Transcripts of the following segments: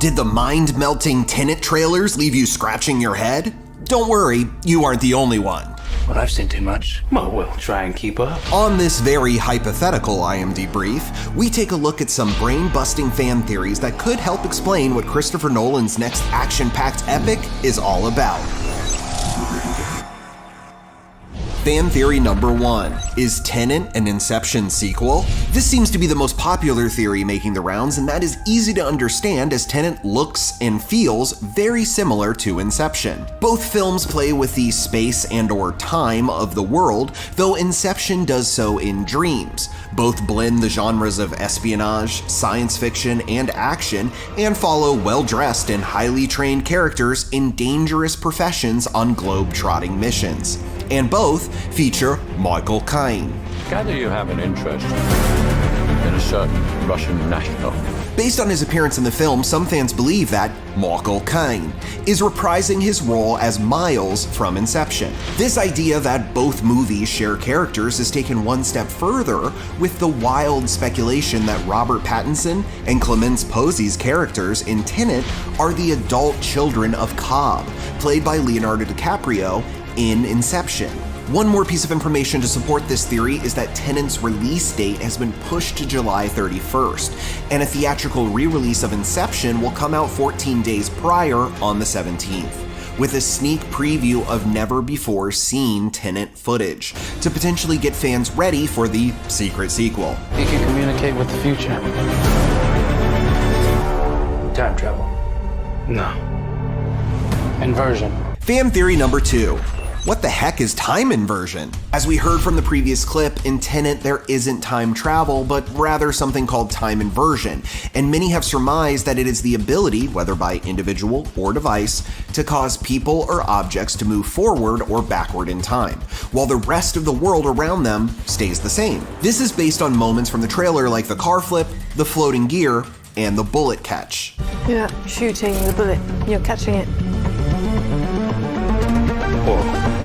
Did the mind-melting Tenet trailers leave you scratching your head? Don't worry, you aren't the only one. Well, I've seen too much. Well, we'll try and keep up. On this very hypothetical IMD brief, we take a look at some brain-busting fan theories that could help explain what Christopher Nolan's next action-packed epic is all about. Fan theory number 1. Is Tenet an Inception sequel? This seems to be the most popular theory making the rounds, and that is easy to understand as Tenet looks and feels very similar to Inception. Both films play with the space and/or time of the world, though Inception does so in dreams. Both blend the genres of espionage, science fiction, and action, and follow well-dressed and highly trained characters in dangerous professions on globe-trotting missions. And both feature Michael Caine. Gather you have an interest in a certain Russian national. Based on his appearance in the film, some fans believe that Michael Caine is reprising his role as Miles from Inception. This idea that both movies share characters is taken one step further with the wild speculation that Robert Pattinson and Clemence Posey's characters in Tenet are the adult children of Cobb, played by Leonardo DiCaprio in Inception. One more piece of information to support this theory is that Tenet's release date has been pushed to July 31st, and a theatrical re-release of Inception will come out 14 days prior on the 17th, with a sneak preview of never-before-seen Tenet footage, to potentially get fans ready for the secret sequel. He can communicate with the future. Time travel. No. Inversion. Fan theory number 2. What the heck is time inversion? As we heard from the previous clip, in Tenet there isn't time travel, but rather something called time inversion, and many have surmised that it is the ability, whether by individual or device, to cause people or objects to move forward or backward in time, while the rest of the world around them stays the same. This is based on moments from the trailer like the car flip, the floating gear, and the bullet catch. You're shooting the bullet, you're catching it.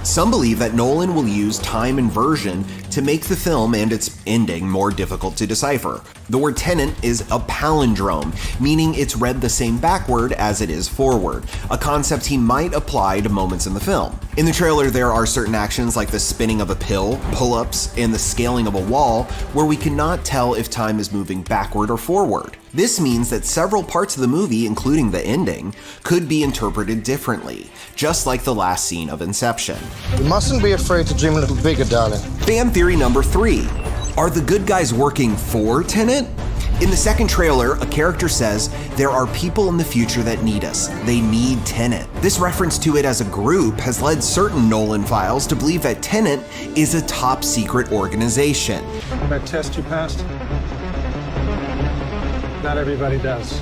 Some believe that Nolan will use time inversion to make the film and its ending more difficult to decipher. The word Tenet is a palindrome, meaning it's read the same backward as it is forward, a concept he might apply to moments in the film. In the trailer, there are certain actions like the spinning of a pill, pull-ups, and the scaling of a wall where we cannot tell if time is moving backward or forward. This means that several parts of the movie, including the ending, could be interpreted differently, just like the last scene of Inception. You mustn't be afraid to dream a little bigger, darling. Fan theory number 3. Are the good guys working for Tenet? In the second trailer, a character says, "There are people in the future that need us. They need Tenet." This reference to it as a group has led certain Nolan files to believe that Tenet is a top secret organization. That test you passed? Not everybody does.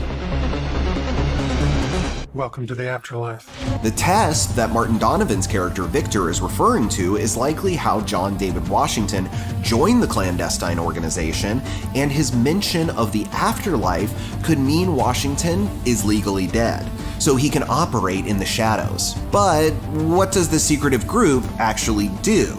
Welcome to the afterlife. The test that Martin Donovan's character Victor is referring to is likely how John David Washington joined the clandestine organization, and his mention of the afterlife could mean Washington is legally dead, so he can operate in the shadows. But what does the secretive group actually do?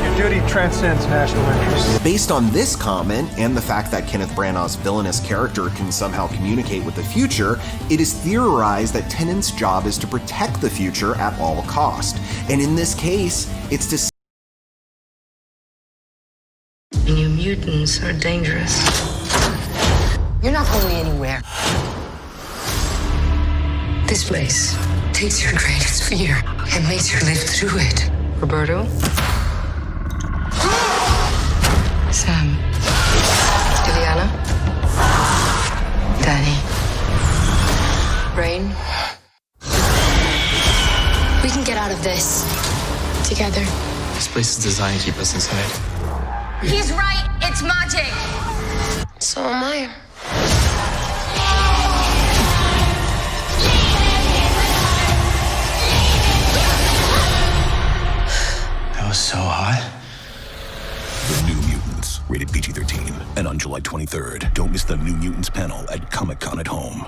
Your duty transcends national interests. Based on this comment, and the fact that Kenneth Branagh's villainous character can somehow communicate with the future, it is theorized that Tennant's job is to protect the future at all cost. And in this case, it's to... You mutants are dangerous. You're not going anywhere. This place takes your greatest fear and makes you live through it. Roberto? Sam. Ileana. Danny. Rain. We can get out of this. Together. This place is designed to keep us inside. He's right. It's magic. So am I. That was so hot. The New Mutants, rated PG-13, and on July 23rd. Don't miss the New Mutants panel at Comic-Con at Home.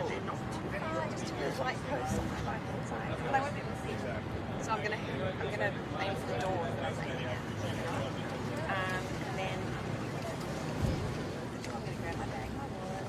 they're not too far, just to the right coast on the right-hand side. But I won't be able to see them. So I'm gonna aim for the door. And then I'm gonna grab my bag, my wallet.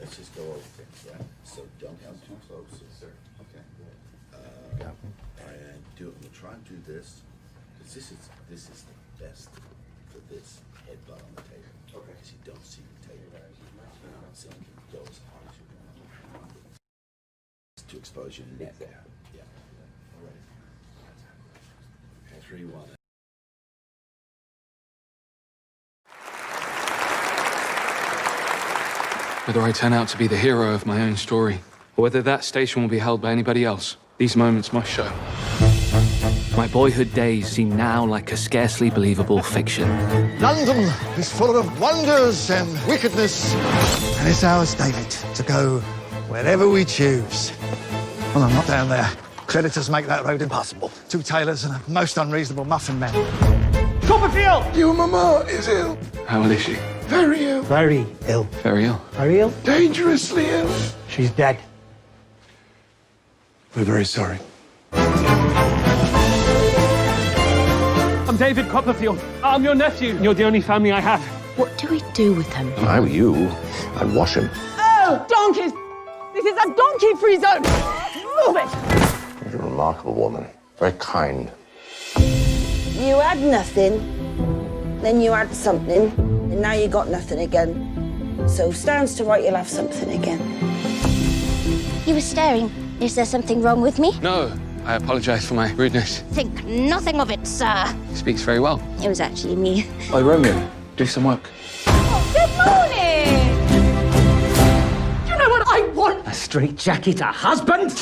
Let's just go over things, right? So don't come too close. Yes, sir. Okay. And we'll try and do this, because this is the best for this headbutt on the table. Okay. Because you don't see the table. So you can go as hard as you want. To expose your neck there. Yeah. All right. 3, 1. Whether I turn out to be the hero of my own story, or whether that station will be held by anybody else, these moments must show. My boyhood days seem now like a scarcely believable fiction. London is full of wonders and wickedness. And it's ours, David, to go wherever we choose. Well, I'm not down there. Creditors make that road impossible. 2 tailors and a most unreasonable muffin man. Copperfield! Your mama is ill. How old is she? Very ill. Very ill. Very ill. Very ill? Dangerously ill. She's dead. We're very sorry. I'm David Copperfield. I'm your nephew. You're the only family I have. What do we do with him? If I were you, I'd wash him. Oh, donkeys! This is a donkey-free zone! Move it! You're a remarkable woman. Very kind. You had nothing, then you had something, and now you got nothing again. So stands to right you'll have something again. You were staring. Is there something wrong with me? No, I apologize for my rudeness. Think nothing of it, sir. He speaks very well. It was actually me. Hi, Romeo. Do some work. Oh, good morning! You know what I want? A straight jacket, a husband.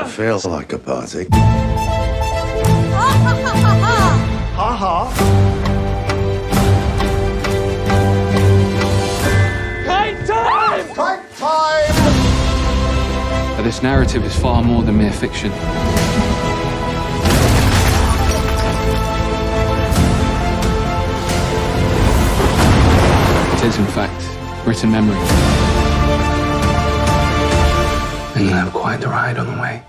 Feels like a party. Ha-ha. Kite time! Kite time! But this narrative is far more than mere fiction. It is, in fact, written memory. And you'll have quite the ride on the way.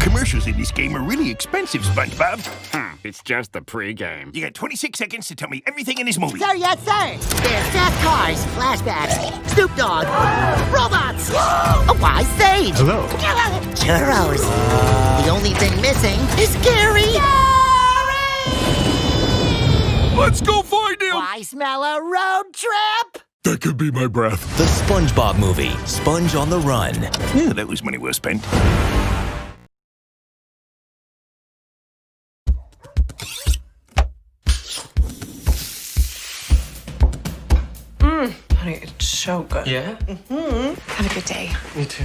Commercials in this game are really expensive, SpongeBob. It's just the pre-game. You got 26 seconds to tell me everything in this movie. Sir, yes, sir. There's fast cars, flashbacks, Snoop Dogg, robots, a wise sage. Hello. Churros. The only thing missing is Gary. Let's go find him. Why smell a road trip? That could be my breath. The SpongeBob movie, Sponge on the Run. Yeah, that was money well spent. Honey, it's so good. Yeah? Mm-hmm. Have a good day. Me too.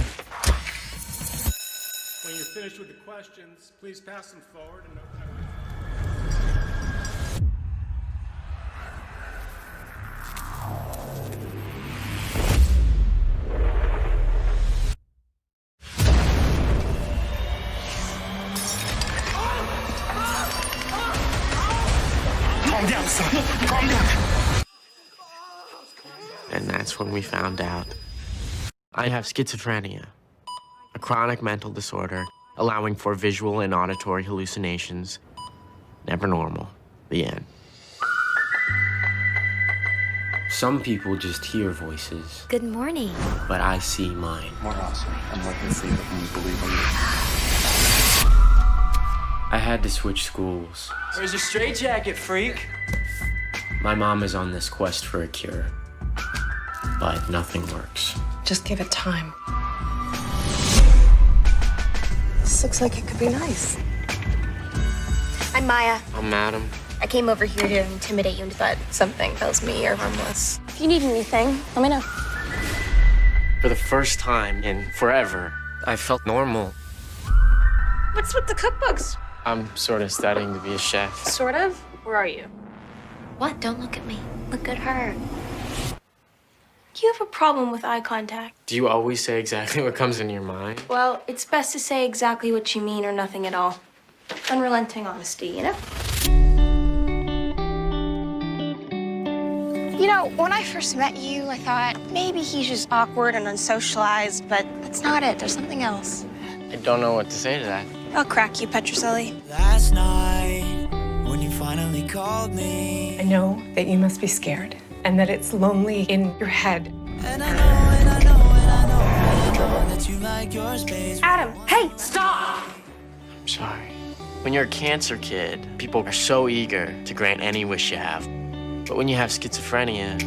When you're finished with the questions, please pass them forward and Calm down, son. Calm down. that's when we found out. I have schizophrenia, a chronic mental disorder allowing for visual and auditory hallucinations. Never normal. The end. Some people just hear voices. Good morning. But I see mine. More awesome. I'm looking to see if you believe in me. I had to switch schools. There's a straitjacket, freak. My mom is on this quest for a cure, but nothing works. Just give it time. This looks like it could be nice. I'm Maya. I'm Adam. I came over here to intimidate you, but something tells me you're harmless. If you need anything, let me know. For the first time in forever, I felt normal. What's with the cookbooks? I'm sort of studying to be a chef. Sort of? Where are you? What? Don't look at me. Look at her. Do you have a problem with eye contact? Do you always say exactly what comes in your mind? Well, it's best to say exactly what you mean or nothing at all. Unrelenting honesty, you know? You know, when I first met you, I thought maybe he's just awkward and unsocialized, but that's not it. There's something else. I don't know what to say to that. I'll crack you, Petroselli. Last night, when you finally called me. I know that you must be scared and that it's lonely in your head. And I know that you like your space. Adam, hey, stop! I'm sorry. When you're a cancer kid, people are so eager to grant any wish you have. But when you have schizophrenia,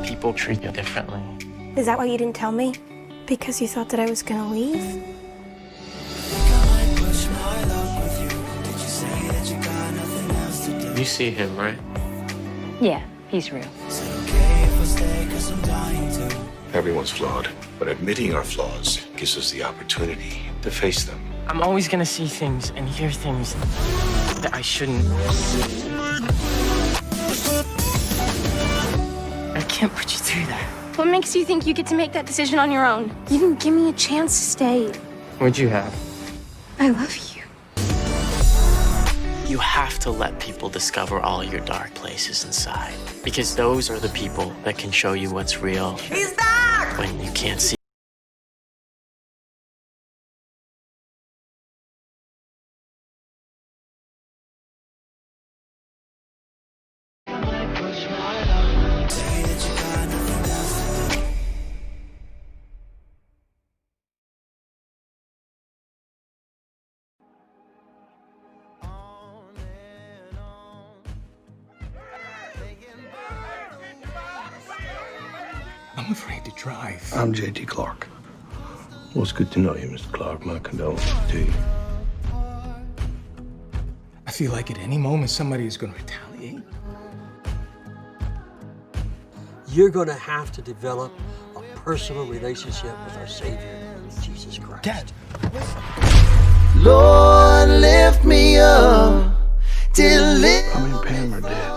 people treat you differently. Is that why you didn't tell me? Because you thought that I was gonna leave? You see him, right? Yeah, he's real. Everyone's flawed, but admitting our flaws gives us the opportunity to face them. I'm always gonna see things and hear things that I shouldn't. I can't put you through that. What makes you think you get to make that decision on your own? You didn't give me a chance to stay. What'd you have? I love you. You have to let people discover all your dark places inside. Because those are the people that can show you what's real. He's back! When you can't see. I'm afraid to drive. I'm J.T. Clark. Well, it's good to know you, Mr. Clark. My condolences to you. I feel like at any moment somebody is going to retaliate. You're going to have to develop a personal relationship with our Savior, Jesus Christ. Dad. Lord, lift me up. Deliver. I mean, Pam are dead.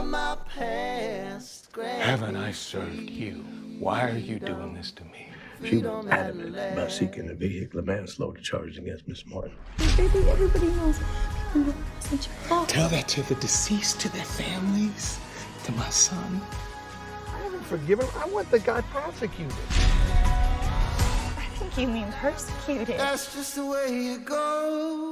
Haven't I served you? Why are you doing this to me? She was adamant about seeking a vehicular manslaughter charge against Miss Martin. Baby, everybody knows. People know it's not your fault. Tell that to the deceased, to their families, to my son. I haven't forgiven him. I want the guy prosecuted. I think you mean persecuted. That's just the way it goes.